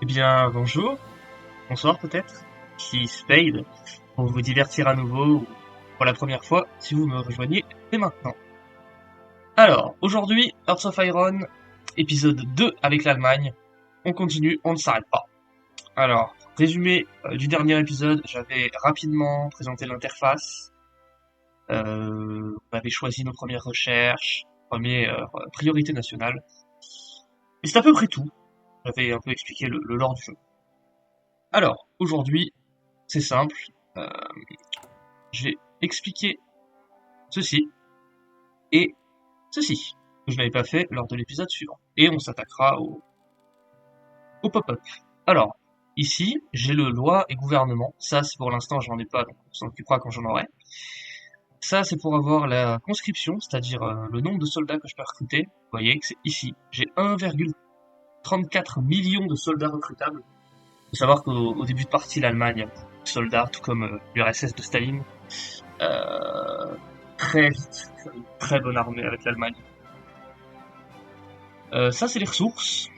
Eh bien, bonjour, bonsoir peut-être, ici Spade, pour vous divertir à nouveau, ou pour la première fois, si vous me rejoignez dès maintenant. Alors, aujourd'hui, Hearts of Iron, épisode 2 avec l'Allemagne. On continue, on ne s'arrête pas. Alors, résumé du dernier épisode, j'avais rapidement présenté l'interface, on avait choisi nos premières recherches, premières priorités nationales, et c'est à peu près tout. J'avais un peu expliqué le lore du jeu. Alors, aujourd'hui, c'est simple, euh, j'ai expliqué ceci et ceci, que je n'avais pas fait lors de l'épisode suivant. Et on s'attaquera au pop-up. Alors, ici, j'ai le loi et gouvernement. Ça, c'est pour l'instant, j'en ai pas, donc on s'en occupera quand j'en aurai. Ça, c'est pour avoir la conscription, c'est-à-dire le nombre de soldats que je peux recruter. Vous voyez que c'est ici. J'ai 1,34 millions de soldats recrutables. Il faut savoir qu'au début de partie, l'Allemagne a beaucoup de soldats, tout comme l'URSS de Staline. Euh, très vite, une très bonne armée avec l'Allemagne. Ça, c'est les ressources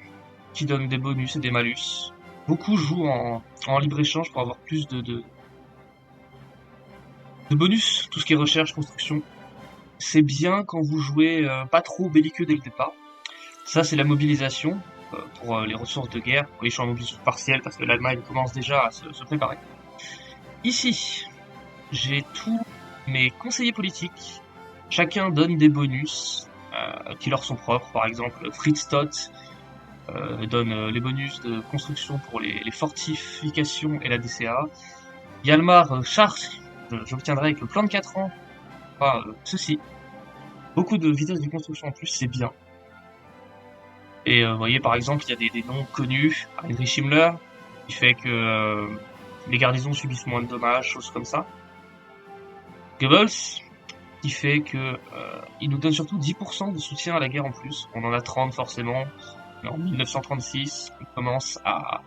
qui donnent des bonus et des malus. Beaucoup jouent en libre-échange pour avoir plus de bonus. Tout ce qui est recherche, construction. C'est bien quand vous jouez pas trop belliqueux dès le départ. Ça, c'est la mobilisation pour les ressources de guerre. Oui, je suis en mobilisation partielle parce que l'Allemagne commence déjà à se préparer. Ici, j'ai tous mes conseillers politiques. Chacun donne des bonus qui leur sont propres. Par exemple, Fritz Stott donne les bonus de construction pour les fortifications et la DCA. Yalmar charge, j'obtiendrai avec le plan de 4 ans, ceci. Beaucoup de vitesse de construction en plus, c'est bien. Et vous voyez, par exemple, il y a des noms connus, Heinrich Himmler, qui fait que les garnisons subissent moins de dommages, choses comme ça. Goebbels, qui fait que il nous donne surtout 10% de soutien à la guerre en plus. On en a 30 forcément. Mais en 1936, on commence à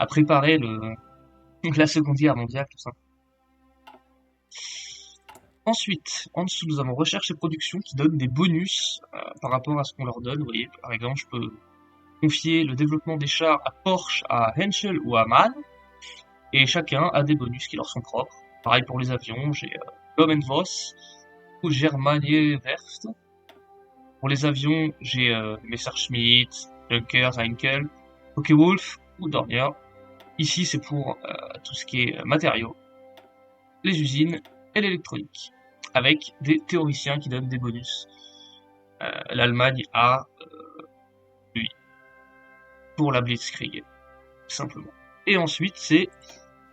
préparer la Seconde Guerre mondiale, tout ça. Ensuite, en dessous, nous avons recherche et production qui donnent des bonus par rapport à ce qu'on leur donne. Vous voyez, par exemple, je peux confier le développement des chars à Porsche, à Henschel ou à MAN, et chacun a des bonus qui leur sont propres. Pareil pour les avions, j'ai Voss ou Germanie Werft. Pour les avions, j'ai Messerschmitt, Junkers, Heinkel, Focke-Wulf ou Dornier. Ici, c'est pour tout ce qui est matériaux, les usines et l'électronique, avec des théoriciens qui donnent des bonus. L'Allemagne a, lui, pour la Blitzkrieg, simplement. Et ensuite, c'est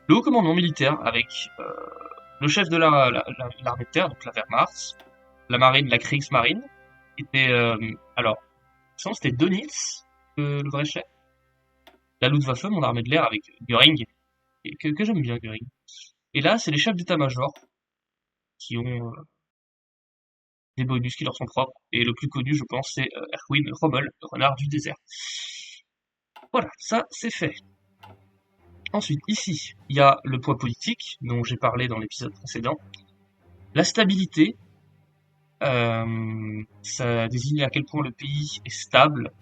le haut commandement militaire, avec le chef de l'armée de terre, donc la Wehrmacht, la marine, la Kriegsmarine, qui était, alors, c'était Dönitz, le vrai chef, la Luftwaffe, mon armée de l'air, avec Göring, et que j'aime bien, Göring. Et là, c'est les chefs d'état-major, qui ont des bonus qui leur sont propres. Et le plus connu, je pense, c'est Erwin Rommel, le renard du désert. Voilà, ça c'est fait. Ensuite, ici, il y a le poids politique, dont j'ai parlé dans l'épisode précédent. La stabilité, ça désigne à quel point le pays est stable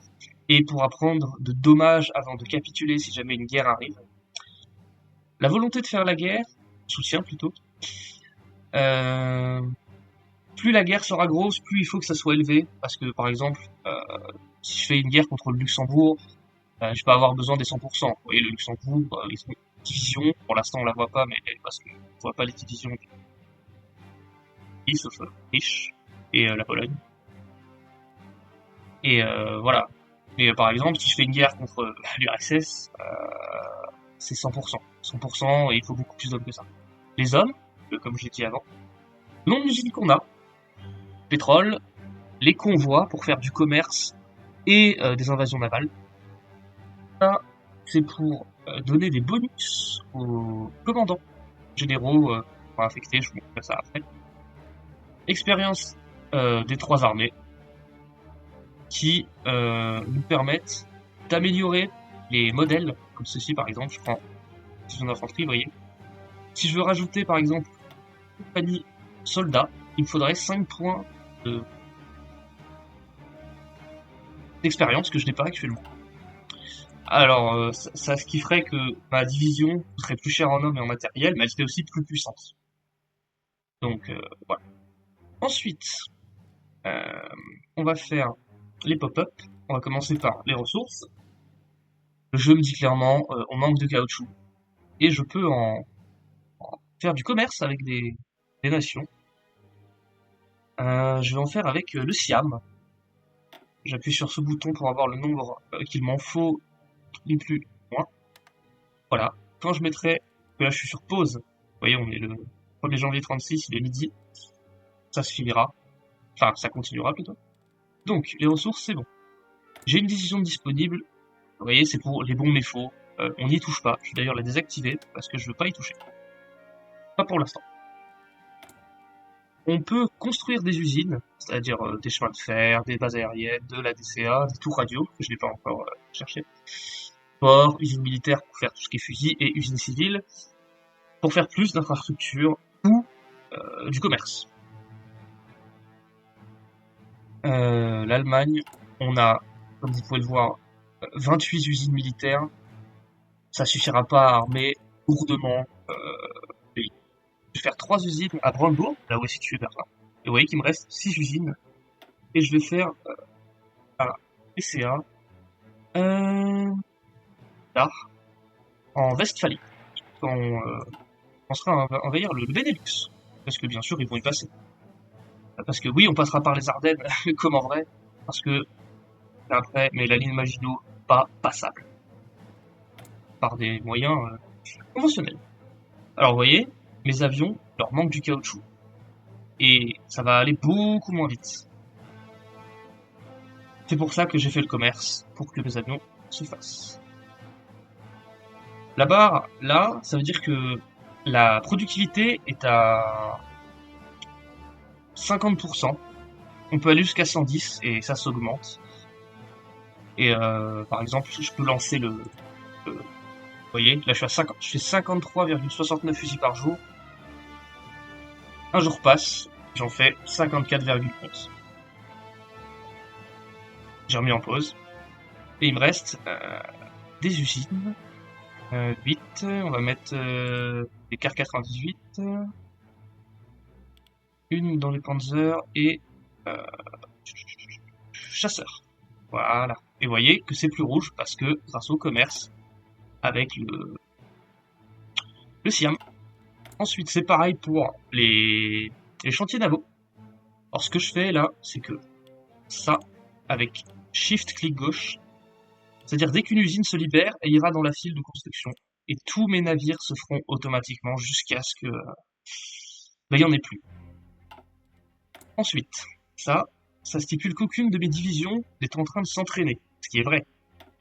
et pourra prendre de dommages avant de capituler si jamais une guerre arrive. La volonté de faire la guerre, soutien plutôt, plus la guerre sera grosse, plus il faut que ça soit élevé, parce que par exemple, si je fais une guerre contre le Luxembourg, je peux avoir besoin des 100%. Vous voyez, le Luxembourg, ils ont une division, pour l'instant on la voit pas, mais parce qu'on voit pas les divisions du pays, sauf l'Autriche et la Pologne. Et voilà. Mais par exemple, si je fais une guerre contre l'URSS, c'est 100%. 100%, et il faut beaucoup plus d'hommes que ça. Les hommes, comme je l'ai dit avant, le nombre d'usines qu'on a, pétrole, les convois pour faire du commerce et des invasions navales. Ça, c'est pour donner des bonus aux commandants généraux affectés, je vous montrerai ça après. Expérience des 3 armées qui nous permettent d'améliorer les modèles, comme ceci par exemple, je prends division d'infanterie, vous voyez. Si je veux rajouter par exemple compagnie soldat, il me faudrait 5 points d'expérience que je n'ai pas actuellement. Alors, ce qui ferait que ma division serait plus chère en hommes et en matériel, mais elle serait aussi plus puissante. Donc, voilà. Ensuite, euh, on va faire les pop-up. On va commencer par les ressources. Le jeu me dit clairement, on manque de caoutchouc. Et je peux en faire du commerce avec des nations. Je vais en faire avec le Siam. J'appuie sur ce bouton pour avoir le nombre qu'il m'en faut, ni plus, moins. Voilà. Quand je mettrai, que là je suis sur pause, vous voyez, on est le 1er janvier 36, il est midi, ça se finira. Enfin, ça continuera plutôt. Donc, les ressources, c'est bon. J'ai une décision disponible. Vous voyez, c'est pour les bons méfaux. On n'y touche pas. Je vais d'ailleurs la désactiver parce que je veux pas y toucher. Pas pour l'instant. On peut construire des usines, c'est-à-dire des chemins de fer, des bases aériennes, de la DCA, des tours radio, que je n'ai pas encore cherché. Port, usines militaires pour faire tout ce qui est fusil, et usines civiles pour faire plus d'infrastructures ou du commerce. L'Allemagne, on a, comme vous pouvez le voir, 28 usines militaires. Ça suffira pas à armer lourdement le pays. Je vais faire 3 usines à Brandebourg, là où est situé Berlin. Et vous voyez qu'il me reste 6 usines. Et je vais faire à PCA, là, en Westphalie, quand on sera envahir le Benelux. Parce que bien sûr, ils vont y passer. Parce que oui, on passera par les Ardennes, comme en vrai. Parce que, après, mais la ligne Maginot, pas passable. Par des moyens conventionnels. Alors vous voyez, mes avions leur manque du caoutchouc. Et ça va aller beaucoup moins vite. C'est pour ça que j'ai fait le commerce, pour que mes avions se fassent. La barre, là, ça veut dire que la productivité est à 50%. On peut aller jusqu'à 110 et ça s'augmente. Et par exemple, je peux lancer vous voyez, là je fais 53,69 fusils par jour. Un jour passe, j'en fais 54,11. J'ai remis en pause. Et il me reste des usines. 8, on va mettre des Car 98. Une dans les Panzer et euh, chasseur. Voilà. Et vous voyez que c'est plus rouge parce que grâce au commerce avec le Siam. Ensuite, c'est pareil pour les chantiers navaux. Alors, ce que je fais là, c'est que ça, avec Shift clic gauche, c'est-à-dire dès qu'une usine se libère, elle ira dans la file de construction. Et tous mes navires se feront automatiquement jusqu'à ce que il n'y en ait plus. Ensuite, ça stipule qu'aucune de mes divisions n'est en train de s'entraîner, ce qui est vrai.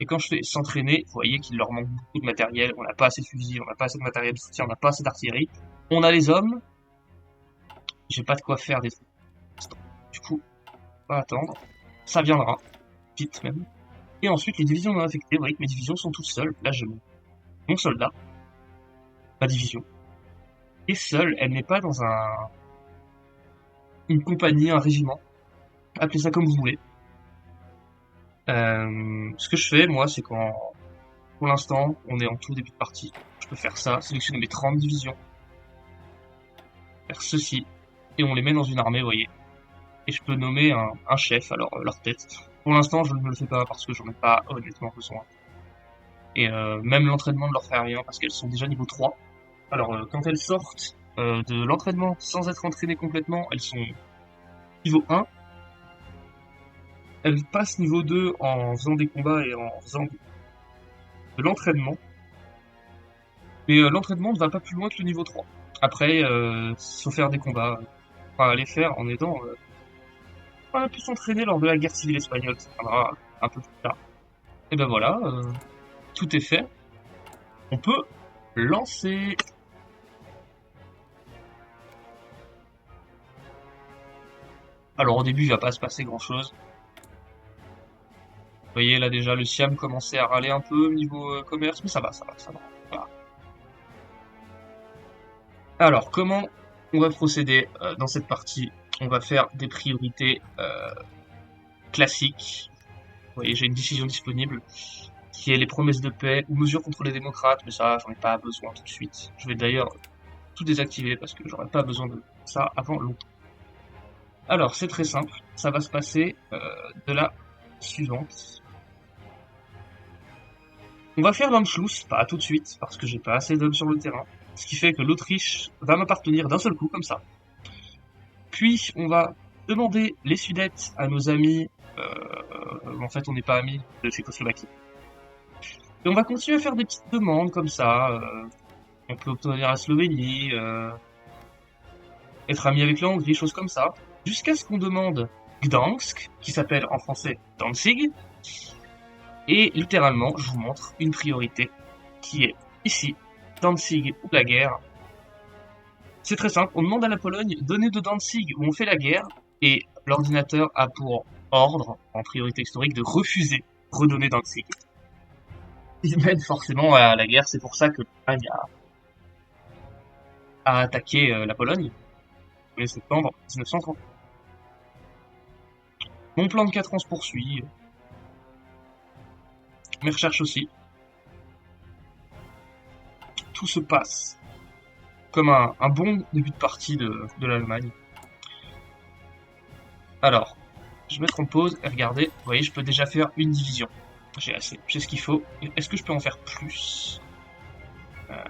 Et quand je fais s'entraîner, vous voyez qu'il leur manque beaucoup de matériel, on n'a pas assez de fusils, on n'a pas assez de matériel de soutien, on n'a pas assez d'artillerie. On a les hommes, j'ai pas de quoi faire des trucs. Du coup, on va attendre, ça viendra, vite même. Et ensuite, les divisions non affectées, vous voyez que mes divisions sont toutes seules. Là, j'ai mon soldat, ma division, est seule, elle n'est pas dans une compagnie, un régiment, appelez ça comme vous voulez. Ce que je fais, moi, c'est pour l'instant, on est en tout début de partie. Je peux faire ça, sélectionner mes 30 divisions, faire ceci, et on les met dans une armée, vous voyez. Et je peux nommer un chef, alors leur tête. Pour l'instant, je ne le fais pas parce que j'en ai pas honnêtement besoin. Et même l'entraînement ne leur fait rien parce qu'elles sont déjà niveau 3. Alors, quand elles sortent de l'entraînement sans être entraînées complètement, elles sont niveau 1. Elles passent niveau 2 en faisant des combats et en faisant de l'entraînement. Mais l'entraînement ne va pas plus loin que le niveau 3. Après, faut faire des combats. On va les faire en aidant. On a pu s'entraîner lors de la guerre civile espagnole, ça viendra un peu plus tard. Et ben voilà, tout est fait. On peut lancer. Alors au début, il va pas se passer grand chose. Vous voyez là déjà le Siam commençait à râler un peu au niveau commerce, mais ça va. Voilà. Alors comment on va procéder dans cette partie? On va faire des priorités classiques. Vous voyez, j'ai une décision disponible. qui est les promesses de paix ou mesures contre les démocrates, mais ça, j'en ai pas besoin tout de suite. Je vais d'ailleurs tout désactiver parce que j'aurai pas besoin de ça avant longtemps. Alors, c'est très simple, ça va se passer de la suivante. On va faire l'Anschluss, pas tout de suite, parce que j'ai pas assez d'hommes sur le terrain, ce qui fait que l'Autriche va m'appartenir d'un seul coup, comme ça. Puis, on va demander les Sudètes à nos amis, en fait, on n'est pas amis de Tchécoslovaquie. Et on va continuer à faire des petites demandes comme ça, on peut obtenir la Slovénie, être ami avec la Hongrie, choses comme ça, jusqu'à ce qu'on demande Gdansk, qui s'appelle en français Danzig, et littéralement, je vous montre une priorité qui est ici, Danzig ou la guerre. C'est très simple, on demande à la Pologne, donnez de Danzig où on fait la guerre, et l'ordinateur a pour ordre, en priorité historique, de refuser redonner Danzig. Il mène forcément à la guerre, c'est pour ça que l'Allemagne a attaqué la Pologne, le 1er septembre 1930. Mon plan de 4 ans se poursuit, mes recherches aussi. Tout se passe comme un bon début de partie de l'Allemagne. Alors, je vais mettre en pause et regarder. Vous voyez, je peux déjà faire une division. J'ai assez, j'ai ce qu'il faut. Est-ce que je peux en faire plus? Là.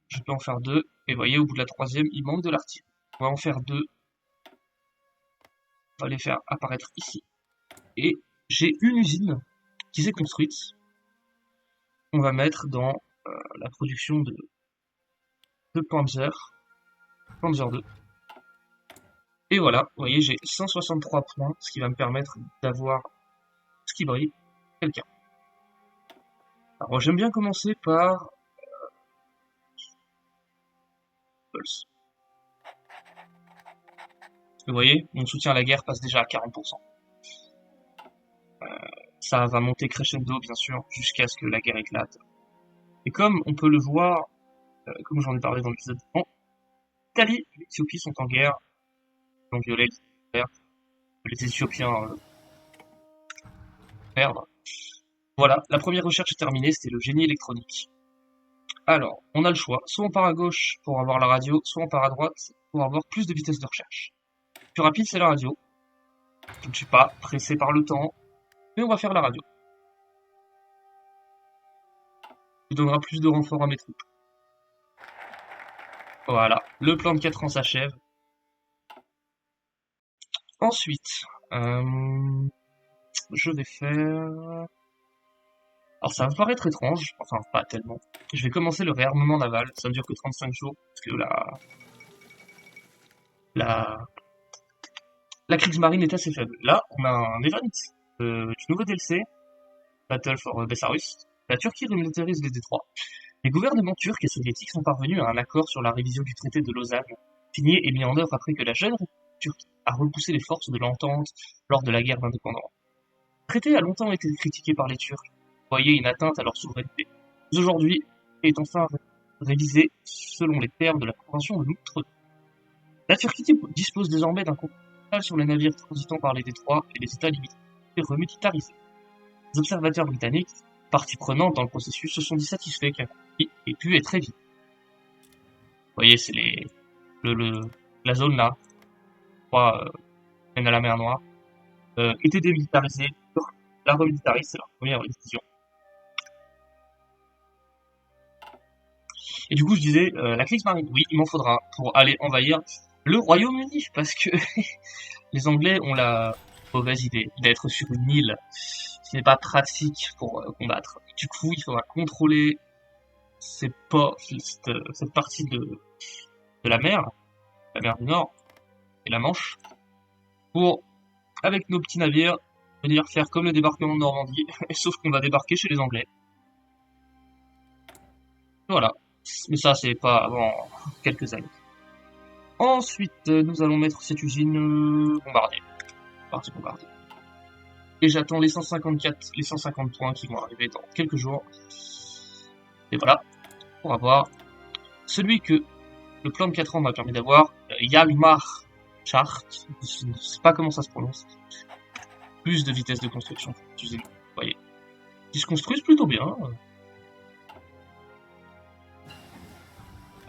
Je peux en faire deux. Et vous voyez, au bout de la troisième, il manque de l'artillerie. On va en faire deux. On va les faire apparaître ici. Et j'ai une usine qui s'est construite. On va mettre dans la production de Panzer 2. Et voilà, vous voyez, j'ai 163 points, ce qui va me permettre d'avoir ce qui brille, quelqu'un. Alors j'aime bien commencer par Pulse. Vous voyez, mon soutien à la guerre passe déjà à 40%. Ça va monter crescendo, bien sûr, jusqu'à ce que la guerre éclate. Et comme on peut le voir, comme j'en ai parlé dans l'épisode 1, l'Italie et l'Éthiopie sont en guerre, donc violet, les Éthiopiens perdent. Voilà, la première recherche est terminée, c'était le génie électronique. Alors, on a le choix, soit on part à gauche pour avoir la radio, soit on part à droite pour avoir plus de vitesse de recherche. Le plus rapide, c'est la radio. Je ne suis pas pressé par le temps, mais on va faire la radio. Il donnera plus de renforts à mes troupes. Voilà, le plan de 4 ans s'achève. Ensuite, je vais faire... Alors ça va paraître étrange, enfin pas tellement. Je vais commencer le réarmement naval, ça ne dure que 35 jours, parce que la Kriegsmarine est assez faible. Là, on a un event du nouveau DLC, Battle for Belarus. La Turquie remilitarise les détroits. Les gouvernements turcs et soviétiques sont parvenus à un accord sur la révision du traité de Lausanne, signé et mis en œuvre après que la jeune Turquie a repoussé les forces de l'entente lors de la guerre d'indépendance. Le traité a longtemps été critiqué par les Turcs, voyait une atteinte à leur souveraineté. Mais aujourd'hui, est enfin révisé selon les termes de la Convention de Montreux. La Turquie dispose désormais d'un contrôle sur les navires transitant par les détroits et les États limités remilitarisés. Les observateurs britanniques, partie prenante dans le processus, se sont dit satisfaits qu'un conflit ait pu être évité. Vous voyez, c'est la zone là, mène à la mer Noire, était démilitarisée. La remilitarise, c'est leur première décision. Et du coup, je disais, la Kriegsmarine, oui, il m'en faudra pour aller envahir le Royaume-Uni, parce que les Anglais ont la mauvaise idée d'être sur une île. Ce n'est pas pratique pour combattre. Du coup, il faudra contrôler cette partie de la mer du Nord et la Manche, pour, avec nos petits navires, venir faire comme le débarquement de Normandie, sauf qu'on va débarquer chez les Anglais. Voilà. Mais ça, c'est pas avant quelques années. Ensuite, nous allons mettre cette usine bombardée. Partie bombardée. Et j'attends les 150 points qui vont arriver dans quelques jours. Et voilà, pour avoir celui que le plan de 4 ans m'a permis d'avoir, Yalmar Chart, je ne sais pas comment ça se prononce, plus de vitesse de construction, vous voyez. Ils se construisent plutôt bien.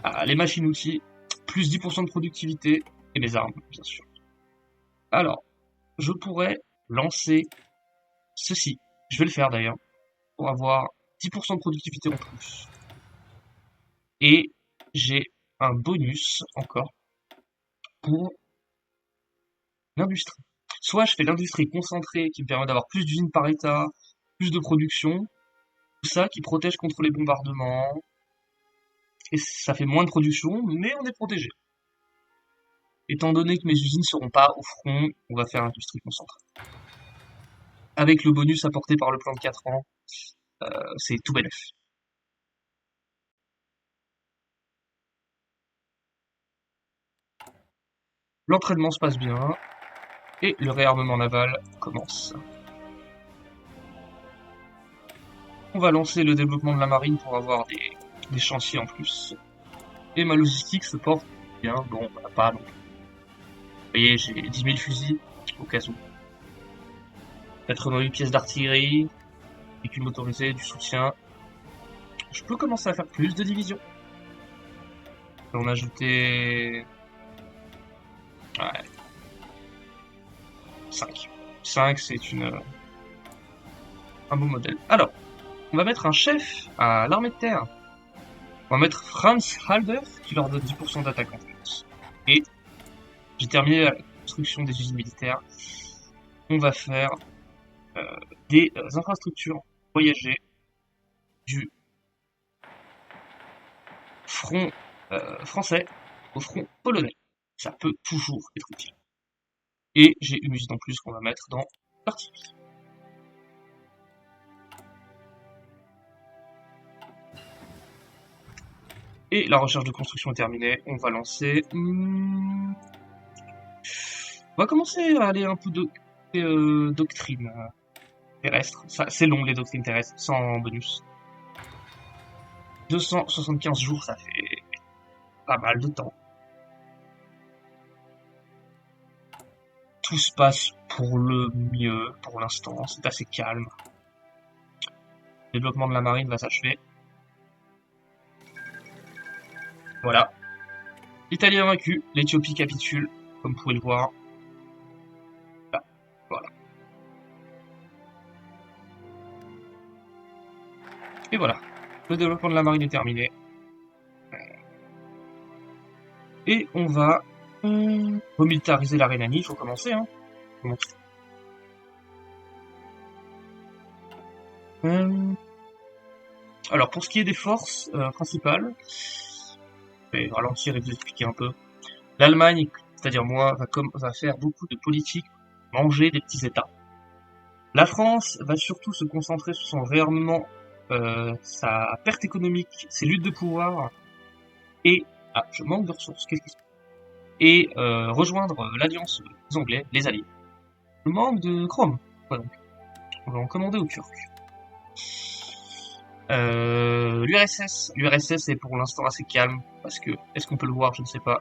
Ah, les machines-outils, plus 10% de productivité, et les armes, bien sûr. Alors, je pourrais lancer ceci. Je vais le faire d'ailleurs, pour avoir 10% de productivité en plus. Et j'ai un bonus encore pour l'industrie. Soit je fais l'industrie concentrée qui me permet d'avoir plus d'usines par état, plus de production, tout ça qui protège contre les bombardements, et ça fait moins de production, mais on est protégé. Étant donné que mes usines seront pas au front, on va faire l'industrie concentrée. Avec le bonus apporté par le plan de 4 ans, c'est tout bénef. L'entraînement se passe bien, et le réarmement naval commence. On va lancer le développement de la marine pour avoir des chantiers en plus. Et ma logistique se porte bien, bon, bah, pas non. Vous voyez, j'ai 10 000 fusils, au cas où. 88 pièces d'artillerie, véhicules motorisés, du soutien. Je peux commencer à faire plus de divisions. On va en ajouter... Ouais. 5. 5, c'est un bon modèle. Alors, on va mettre un chef à l'armée de terre. On va mettre Franz Halder, qui leur donne 10% d'attaque en plus. Et j'ai terminé la construction des usines militaires. On va faire des infrastructures voyagées du front français au front polonais. Ça peut toujours être utile. Et j'ai une usine en plus qu'on va mettre dans l'artillerie. Et la recherche de construction est terminée. On va lancer... On va commencer à aller un peu de doctrine terrestre. C'est long les doctrines terrestres, sans bonus. 275 jours, ça fait pas mal de temps. Tout se passe pour le mieux pour l'instant, c'est assez calme. Le développement de la marine va s'achever. Voilà. L'Italie est vaincue, l'Éthiopie capitule, comme vous pouvez le voir. Là, voilà. Et voilà. Le développement de la marine est terminé. Et on va remilitariser la Rhénanie, il faut commencer, hein. Alors, pour ce qui est des forces principales, je vais ralentir et vous expliquer un peu. L'Allemagne, c'est-à-dire moi, va faire beaucoup de politique, manger des petits États. La France va surtout se concentrer sur son réarmement, sa perte économique, ses luttes de pouvoir, et... Ah, je manque de ressources, qu'est-ce qui se passe? Et rejoindre l'alliance des Anglais, les Alliés. Je manque de chrome, voilà, donc. On va en commander aux Turcs. L'URSS est pour l'instant assez calme, parce que, est-ce qu'on peut le voir, je ne sais pas.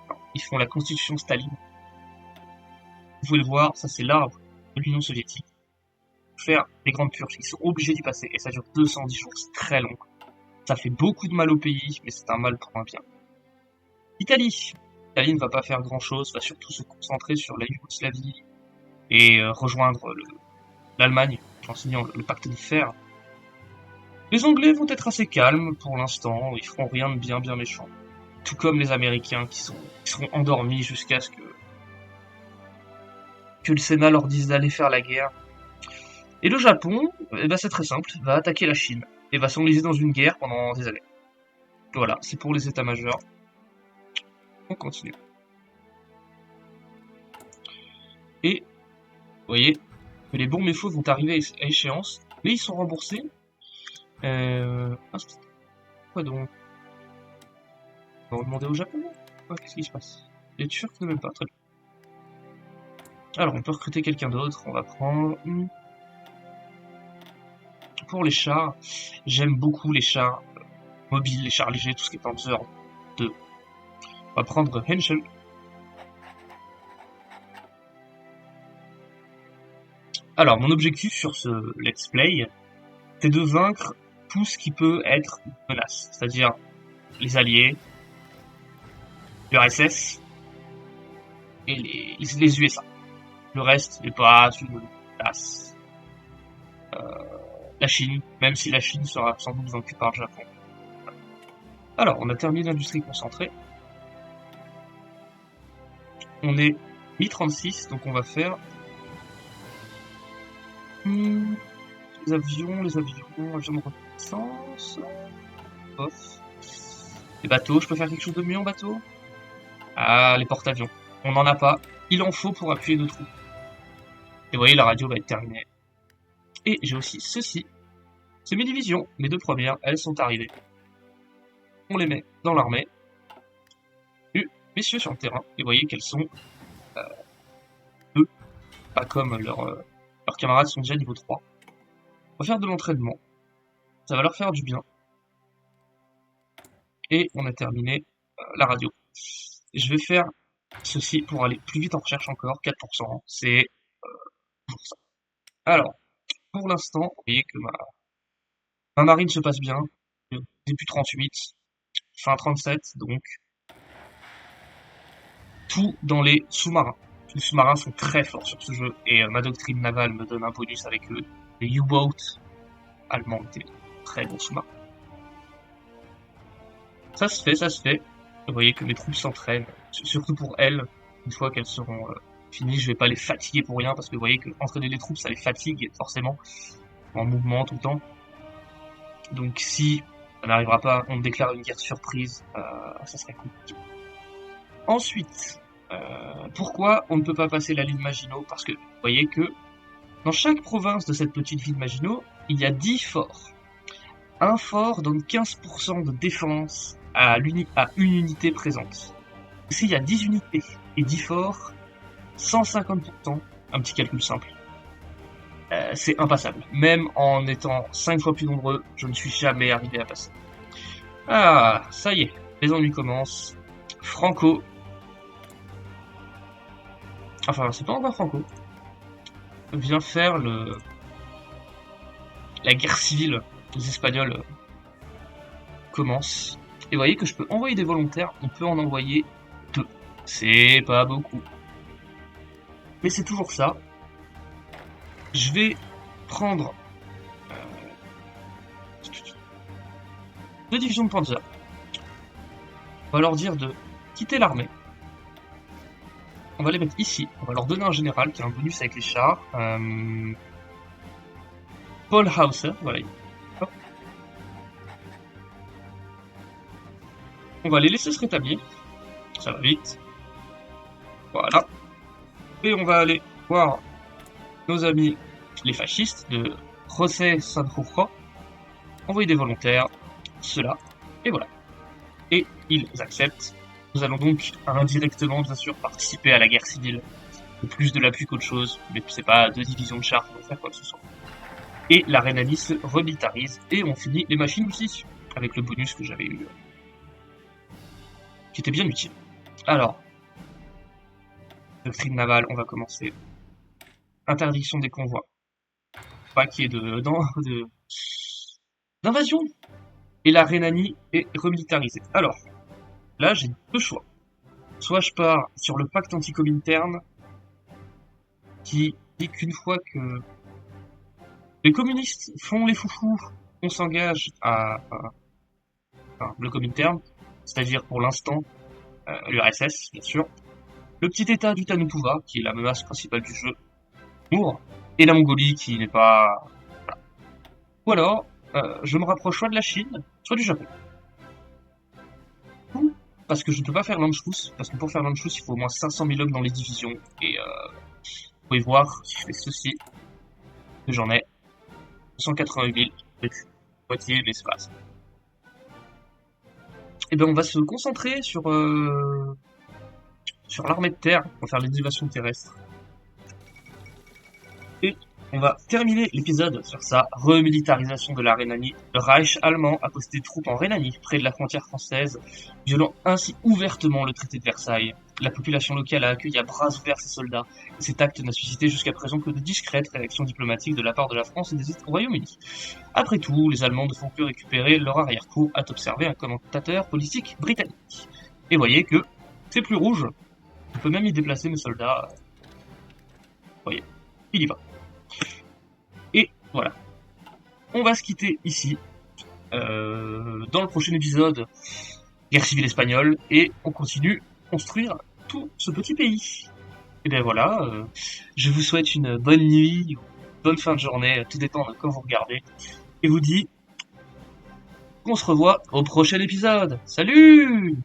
Non, ils font la constitution Staline. Vous pouvez le voir, ça c'est l'arbre de l'Union soviétique. Faire les grandes purges, ils sont obligés d'y passer, et ça dure 210 jours, c'est très long. Ça fait beaucoup de mal au pays, mais c'est un mal pour un bien. Italie. Italie ne va pas faire grand chose, va surtout se concentrer sur la Yougoslavie, et rejoindre l'Allemagne, en signant le pacte de fer. Les Anglais vont être assez calmes pour l'instant, ils feront rien de bien méchant. Tout comme les Américains qui seront endormis jusqu'à ce que le Sénat leur dise d'aller faire la guerre. Et le Japon, eh ben c'est très simple, va attaquer la Chine et va s'enliser dans une guerre pendant des années. Voilà, c'est pour les états-majors. On continue. Et, vous voyez, que les bons méfaux vont arriver à échéance, mais ils sont remboursés. Quoi donc? On va demander au Japon. Qu'est-ce qui se passe? Les Turcs ne même pas, très bien. Alors, on peut recruter quelqu'un d'autre, on va prendre... Pour les chars, j'aime beaucoup les chars mobiles, les chars légers, tout ce qui est Panzer. 2. On va prendre Henschel. Alors, mon objectif sur ce let's play, c'est de vaincre tout ce qui peut être une menace. C'est-à-dire les alliés, l'URSS et les USA. Le reste n'est pas une menace. La Chine, même si la Chine sera sans doute vaincue par le Japon. Alors, on a terminé l'industrie concentrée. On est Mi-36, donc on va faire les avions de reconnaissance. Off. Les bateaux, je peux faire quelque chose de mieux en bateau? Ah, les porte-avions. On n'en a pas. Il en faut pour appuyer nos troupes. Et vous voyez, la radio va être terminée. Et j'ai aussi ceci. C'est mes divisions. Mes 2 premières, elles sont arrivées. On les met dans l'armée. Messieurs sur le terrain. Et vous voyez qu'elles sont pas comme leurs camarades sont déjà niveau 3. On va faire de l'entraînement. Ça va leur faire du bien. Et on a terminé la radio. Je vais faire ceci pour aller plus vite en recherche encore. 4%, c'est pour ça. Alors, pour l'instant, vous voyez que ma marine se passe bien. Début 38, fin 37, donc tout dans les sous-marins. Les sous-marins sont très forts sur ce jeu et ma doctrine navale me donne un bonus avec les U-boats allemands, des très bons sous-marins. Ça se fait. Vous voyez que mes troupes s'entraînent, surtout pour elles. Une fois qu'elles seront finies, je vais pas les fatiguer pour rien parce que vous voyez que entraîner les troupes, ça les fatigue forcément en mouvement tout le temps. Donc si ça n'arrivera pas, on déclare une guerre surprise, ça serait compliqué. Ensuite, pourquoi on ne peut pas passer la ligne Maginot? Parce que vous voyez que dans chaque province de cette petite ville Maginot, il y a 10 forts. Un fort donne 15% de défense à une unité présente. S'il y a 10 unités et 10 forts, 150%, un petit calcul simple. C'est impassable. Même en étant 5 fois plus nombreux, je ne suis jamais arrivé à passer. Ah, ça y est, les ennuis commencent. Franco. Enfin, c'est pas encore Franco. Vient faire la guerre civile. Les Espagnols commencent. Et vous voyez que je peux envoyer des volontaires. On peut en envoyer 2. C'est pas beaucoup. Mais c'est toujours ça. Je vais prendre 2 divisions de Panzer. On va leur dire de quitter l'armée. On va les mettre ici. On va leur donner un général qui a un bonus avec les chars. Paul Hauser, voilà. Hop. On va les laisser se rétablir. Ça va vite. Voilà. Et on va aller voir nos amis les fascistes de José Sanjurjo. Envoyer des volontaires. Cela. Et voilà. Et ils acceptent. Nous allons donc indirectement, bien sûr, participer à la guerre civile. Plus de l'appui qu'autre chose, mais c'est pas 2 divisions de chars qui vont faire quoi que ce soit. Et la Rhénanie se remilitarise, et on finit les machines aussi, avec le bonus que j'avais eu, qui était bien utile. Alors, doctrine navale, on va commencer. Interdiction des convois. Pas qu'il y ait d'invasion. Et la Rhénanie est remilitarisée. Alors, là, j'ai 2 choix. Soit je pars sur le pacte anticominterne, qui dit qu'une fois que les communistes font les foufous, on s'engage à le Comintern, c'est-à-dire pour l'instant l'URSS, bien sûr, le petit état du Tanutuva, qui est la menace principale du jeu, Moore, et la Mongolie, qui n'est pas... Voilà. Ou alors, je me rapproche soit de la Chine, soit du Japon. Ou, parce que je ne peux pas faire l'Anschluss, parce que pour faire l'Anschluss, il faut au moins 500 000 hommes dans les divisions, et vous pouvez voir, si je fais ceci, que j'en ai 288 000, moitié, mais c'est pas ça. Et ben on va se concentrer sur l'armée de terre, pour faire l'élévation terrestre. Et On va terminer l'épisode sur sa remilitarisation de la Rhénanie. Le Reich allemand a posté des troupes en Rhénanie, près de la frontière française, violant ainsi ouvertement le traité de Versailles. La population locale a accueilli à bras ouverts ces soldats, et cet acte n'a suscité jusqu'à présent que de discrètes réactions diplomatiques de la part de la France et des Royaume-Uni. Après tout, les Allemands ne font que récupérer leur arrière-cour, a observé un commentateur politique britannique. Et voyez que c'est plus rouge, on peut même y déplacer mes soldats. Voyez, il y va. Et voilà. On va se quitter ici. Dans le prochain épisode, guerre civile espagnole, et on continue à construire tout ce petit pays. Et bien voilà, je vous souhaite une bonne nuit, bonne fin de journée, tout dépend de quand vous regardez, et vous dis qu'on se revoit au prochain épisode. Salut!